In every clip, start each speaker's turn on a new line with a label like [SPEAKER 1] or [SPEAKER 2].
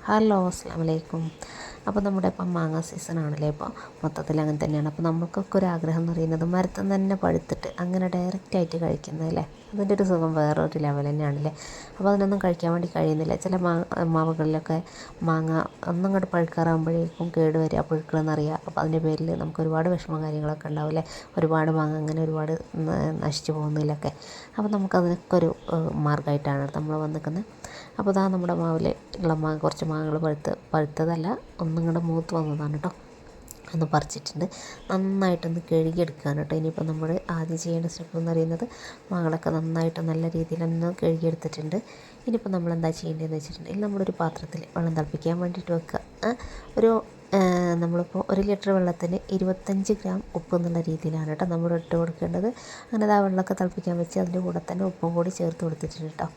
[SPEAKER 1] Hello അസ്സലാമു അലൈക്കും. അപ്പോൾ നമ്മുടെ ഇപ്പം മാങ്ങ സീസണാണല്ലേ, ഇപ്പോൾ മൊത്തത്തിൽ അങ്ങനെ തന്നെയാണ്. അപ്പോൾ നമുക്കൊക്കെ ഒരു ആഗ്രഹം എന്ന് പറയുന്നത് മരത്തിൽ നിന്ന് തന്നെ പഴുത്തിട്ട് അങ്ങനെ ഡയറക്റ്റായിട്ട് കഴിക്കുന്നതല്ലേ, അതിൻ്റെ ഒരു സുഖം വേറൊരു ലെവൽ തന്നെയാണല്ലേ. അപ്പോൾ അതിനൊന്നും കഴിക്കാൻ വേണ്ടി കഴിയുന്നില്ല. ചില മാവുകളിലൊക്കെ മാങ്ങ ഒന്നങ്ങോട്ട് പഴുക്കാറാകുമ്പോഴേക്കും കേട് വരിക, പുഴുക്കളെന്നറിയുക. അപ്പോൾ അതിൻ്റെ പേരിൽ നമുക്ക് ഒരുപാട് വിഷമം കാര്യങ്ങളൊക്കെ ഉണ്ടാവില്ലേ. ഒരുപാട് മാങ്ങ അങ്ങനെ ഒരുപാട് നശിച്ചു പോകുന്നതിലൊക്കെ. അപ്പോൾ നമുക്കതിനൊക്കെ ഒരു മാർഗ്ഗമായിട്ടാണ് നമ്മൾ വന്നിരിക്കുന്നത്. അപ്പോൾ ഇതാ നമ്മുടെ മാവിൽ ഉള്ള കുറച്ച് മാങ്ങകൾ പഴുത്തതല്ല, ഒന്നും കൂടെ മൂത്ത് വന്നതാണ് കേട്ടോ. ഒന്ന് പറിച്ചിട്ടുണ്ട്, നന്നായിട്ടൊന്ന് കഴുകിയെടുക്കുകയാണ് കേട്ടോ. ഇനിയിപ്പോൾ നമ്മൾ ആദ്യം ചെയ്യേണ്ട സ്റ്റെപ്പ് എന്ന് പറയുന്നത് മാങ്ങകളൊക്കെ നന്നായിട്ട് നല്ല രീതിയിൽ ഒന്ന് കഴുകിയെടുത്തിട്ടുണ്ട്. ഇനിയിപ്പോൾ നമ്മൾ എന്താ ചെയ്യേണ്ടതെന്ന് വെച്ചിട്ടുണ്ടെങ്കിൽ നമ്മളൊരു പാത്രത്തിൽ വെള്ളം തിളപ്പിക്കാൻ വേണ്ടിയിട്ട് വെക്കുക. ഒരു നമ്മളിപ്പോൾ 1 ലിറ്റർ വെള്ളത്തിന് 25 ഗ്രാം ഉപ്പ് എന്നുള്ള രീതിയിലാണ് കേട്ടോ നമ്മൾ ഇട്ട് കൊടുക്കേണ്ടത്. അങ്ങനെ ആ വെള്ളമൊക്കെ തിളപ്പിക്കാൻ വെച്ച് അതിൻ്റെ കൂടെ തന്നെ ഉപ്പും കൂടി ചേർത്ത് കൊടുത്തിട്ടുണ്ട് കേട്ടോ.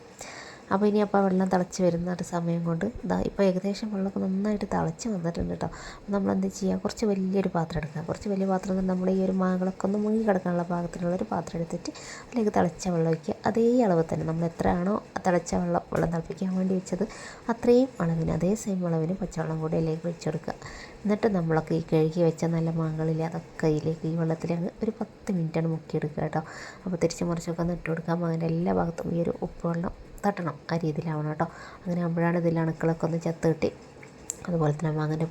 [SPEAKER 1] അപ്പോൾ ഇനി അപ്പോൾ വെള്ളം തിളച്ച് വരുന്ന ഒരു സമയം കൊണ്ട് ഇപ്പോൾ ഏകദേശം വെള്ളമൊക്കെ നന്നായിട്ട് തിളച്ച് വന്നിട്ടുണ്ട് കേട്ടോ. അപ്പോൾ നമ്മളെന്ത് ചെയ്യുക, കുറച്ച് വലിയൊരു പാത്രം എടുക്കുക. കുറച്ച് വലിയ പാത്രം നമ്മൾ ഈ ഒരു മാങ്ങകളൊക്കെ ഒന്ന് മുങ്ങി കിടക്കാനുള്ള പാകത്തിനുള്ളൊരു പാത്രം എടുത്തിട്ട് അതിലേക്ക് തിളച്ച വെള്ളം ഒഴിക്കുക. അതേ അളവ് തന്നെ നമ്മൾ എത്രയാണോ തിളച്ച വെള്ളം തിളപ്പിക്കാൻ വേണ്ടി വെച്ചത് അത്രയും അളവിന്, അതേ സെയിം അളവിന് പച്ചവെള്ളം കൂടി അതിലേക്ക് ഒഴിച്ചെടുക്കുക. എന്നിട്ട് നമ്മളൊക്കെ ഈ കഴുകി വെച്ച നല്ല മാങ്ങകളില്ലേ, അതൊക്കെ ഇതിലേക്ക് ഈ വെള്ളത്തിലേക്ക് ഒരു 10 മിനിറ്റാണ് മുക്കിയെടുക്കുക കേട്ടോ. അപ്പോൾ തിരിച്ച് മറിച്ചൊക്കെ ഒന്ന് ഇട്ട് കൊടുക്കുക. മാങ്ങൻ്റെ എല്ലാ ഭാഗത്തും ഈ ഒരു ഉപ്പ് വെള്ളം തട്ടണം, ആ രീതിയിലാവണം കേട്ടോ. അങ്ങനെ ആകുമ്പോഴാണ് ഇതിൽ അണുക്കളൊക്കെ ഒന്ന് ചത്ത് കിട്ടി. അതുപോലെ തന്നെ മാങ്ങൻ്റെ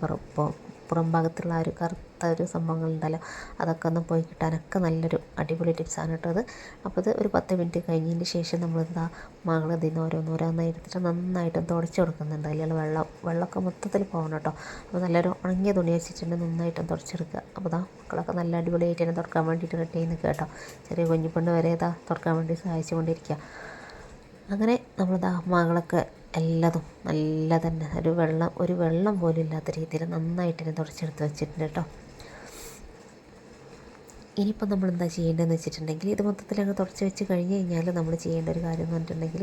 [SPEAKER 1] പുറം ഭാഗത്തുള്ള ആ ഒരു കറുത്ത ഒരു സംഭവങ്ങളുണ്ടല്ലോ, അതൊക്കെ ഒന്ന് പോയി കിട്ടാനൊക്കെ നല്ലൊരു അടിപൊളി ടിപ്സാണ് കേട്ടോ അത്. അപ്പോൾ ഇത് ഒരു 10 മിനിറ്റ് കഴിഞ്ഞതിന് ശേഷം നമ്മളിതാ മാങ്ങകൾ ഇതിൽ നിന്ന് ഓരോന്നോരോന്നായി എടുത്തിട്ട് നന്നായിട്ട് തുടച്ച് കൊടുക്കുന്നുണ്ട്. അതിലുള്ള വെള്ളമൊക്കെ മൊത്തത്തിൽ പോകണം കേട്ടോ. അപ്പോൾ നല്ലൊരു ഉണങ്ങിയ തുണി വെച്ചിട്ടുണ്ട്, നന്നായിട്ടും തുടച്ചെടുക്കുക. അപ്പോൾ ഇതാ മക്കളൊക്കെ നല്ല അടിപൊളിയായിട്ട് തന്നെ തുടക്കാൻ വേണ്ടിയിട്ട് റെഡി ആയി നിൽക്കുക കേട്ടോ. ചെറിയ കുഞ്ഞിപ്പെണ്ണ് വരെ ഇതാ തുടക്കാൻ വേണ്ടി സഹായിച്ചു കൊണ്ടിരിക്കുക. അങ്ങനെ നമ്മളിതാ മാങ്ങകളൊക്കെ എല്ലാതും നല്ല തന്നെ ഒരു വെള്ളം പോലും ഇല്ലാത്ത രീതിയിൽ നന്നായിട്ട് തന്നെ തുടച്ചെടുത്ത് വെച്ചിട്ടുണ്ട് കേട്ടോ. ഇനിയിപ്പോൾ നമ്മൾ എന്താ ചെയ്യേണ്ടതെന്ന് വെച്ചിട്ടുണ്ടെങ്കിൽ ഇത് മൊത്തത്തിൽ അങ്ങ് തുടച്ച് വെച്ച് കഴിഞ്ഞ് കഴിഞ്ഞാൽ നമ്മൾ ചെയ്യേണ്ട ഒരു കാര്യം എന്ന് പറഞ്ഞിട്ടുണ്ടെങ്കിൽ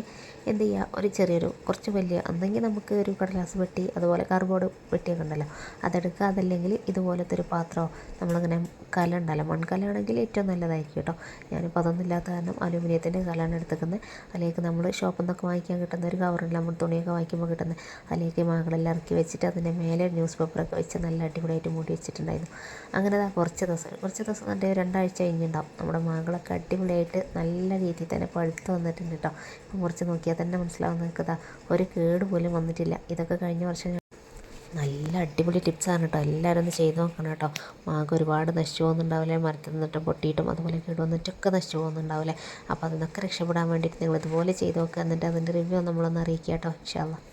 [SPEAKER 1] എന്ത് ചെയ്യുക, ഒരു ചെറിയൊരു കുറച്ച് വലിയ എന്തെങ്കിലും നമുക്ക് ഒരു കടലാസ് പെട്ടി അതുപോലെ കാർഡ്ബോർഡ് പെട്ടിയൊക്കെ ഉണ്ടല്ലോ, അതെടുക്കുക. അതല്ലെങ്കിൽ ഇതുപോലത്തെ ഒരു പാത്രമോ നമ്മളിങ്ങനെ കല ഉണ്ടല്ലോ, മൺകലയാണെങ്കിൽ ഏറ്റവും നല്ലതായിരിക്കും കേട്ടോ. ഞാനിപ്പോൾ അതൊന്നും ഇല്ലാത്ത കാരണം അലൂമിനിയത്തിൻ്റെ കലയാണ് എടുത്തേക്കുന്നത്. അതിലേക്ക് നമ്മൾ ഷോപ്പിൽ നിന്നൊക്കെ വാങ്ങിക്കാൻ കിട്ടുന്ന ഒരു കവറുണ്ട്, നമ്മൾ തുണിയൊക്കെ വാങ്ങിക്കുമ്പോൾ കിട്ടുന്നത്. അതിലേക്ക് മാങ്ങകളെല്ലാം ഇറക്കി വെച്ചിട്ട് അതിൻ്റെ മേലെ ന്യൂസ് പേപ്പറൊക്കെ വെച്ച് നല്ല അടിപൊളിയായിട്ട് മൂടി വെച്ചിട്ടുണ്ടായിരുന്നു. അങ്ങനെ കുറച്ച് ദിവസം എൻ്റെ 2 ആഴ്ച കഴിഞ്ഞിട്ടുണ്ടാവും. നമ്മുടെ മാങ്ങകളൊക്കെ അടിപൊളിയായിട്ട് നല്ല രീതിയിൽ തന്നെ പഴുത്ത് വന്നിട്ടുണ്ട് കേട്ടോ. ഇപ്പം മുറിച്ച് നോക്കിയാൽ തന്നെ മനസ്സിലാവുന്ന നിൽക്കുക, ഒരു കേട് പോലും വന്നിട്ടില്ല. ഇതൊക്കെ കഴിഞ്ഞ വർഷം നല്ല അടിപൊളി ടിപ്സാണ് കേട്ടോ. എല്ലാവരും ഒന്ന് ചെയ്ത് നോക്കണം കേട്ടോ. മാങ്ങ ഒരുപാട് നശിച്ചു പോകുന്നുണ്ടാവില്ലേ, മരത്തിൽ നിന്നിട്ട് പൊട്ടിയിട്ടും അതുപോലെ കേട് വന്നിട്ടൊക്കെ നശിച്ചു പോകുന്നുണ്ടാവില്ലേ. അപ്പോൾ അതിനൊക്കെ രക്ഷപ്പെടാൻ വേണ്ടിയിട്ട് നിങ്ങൾ ഇതുപോലെ ചെയ്ത് നോക്കുക. എന്നിട്ട് അതിൻ്റെ റിവ്യൂ നമ്മളൊന്ന് അറിയിക്കുക കേട്ടോ, ഇൻഷാ അല്ലാഹ്.